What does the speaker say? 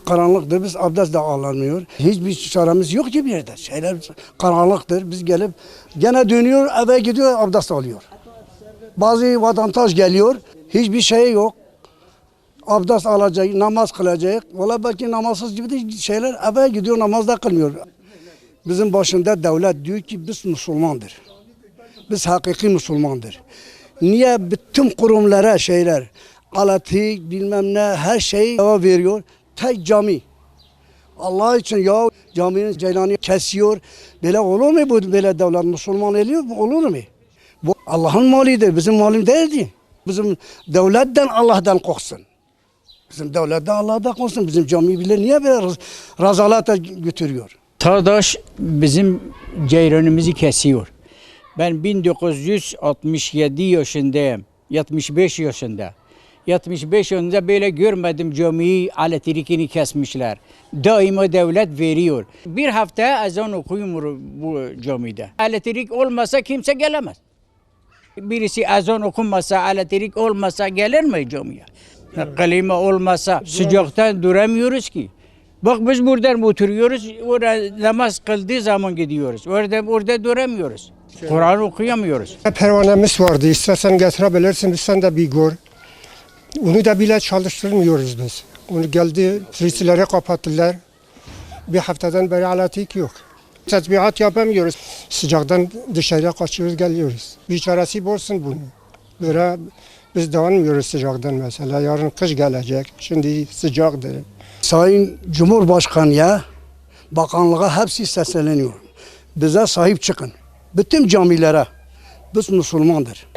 Karanlıktır, biz abdest de alamıyor. Hiçbir çaremiz yok ki bir yerde. Şeyler karanlıktır, biz gelip gene dönüyor, eve gidiyor, abdest alıyor. Bazı vatandaş geliyor, hiçbir şey yok. Abdest alacak, namaz kılacak. Valla belki namazsız gibi de şeyler eve gidiyor, namaz da kılmıyor. Bizim başında devlet diyor ki biz Müslümandır. Biz hakiki Müslümandır. Niye bütün kurumlara şeyler, alatı bilmem ne her şeyi veriyor. Tek cami. Allah için ya caminin ceylanı kesiyor. Böyle olur mu bu böyle devlet Müslüman ediyor olur mu? Bu Allah'ın malıdır, bizim malım değildi. Bizim devletten Allah'tan korksun. Bizim devletten Allah'tan korksun. Bizim cami bile niye böyle razalata götürüyor? Tağdaş bizim ceyranımızı kesiyor. Ben 1967 yaşındayım. 75 yaşında. 75 yaşında böyle görmedim camiyi elektrikini kesmişler. Daima devlet veriyor. Bir hafta ezan okuyor bu camide. Elektrik olmasa kimse gelemez. Birisi ezan okunmasa, elektrik olmasa gelir mi camiye? Klima olmasa sıcaktan duramıyoruz ki. Bak biz buradan oturuyoruz, orada namaz kıldığı zaman gidiyoruz. Orada duramıyoruz. Kur'an okuyamıyoruz. Pervanemiz vardı, istersen getirebilirsin, sen de bir gör. Onu da bile çalıştırmıyoruz biz. Onu geldi, frisilere kapattılar. Bir haftadan beri elektrik yok. Tetbihat yapamıyoruz. Sıcaktan dışarıya kaçıyoruz, geliyoruz. Bir çaresi olsun bunu. Böyle biz dayanmıyoruz sıcaktan mesela. Yarın kış gelecek, şimdi sıcaktır. Sayın Cumhurbaşkanı'ya, bakanlığa hepsi sesleniyor. Bize sahip çıkın. Bütün camilere. Biz Müslümandır.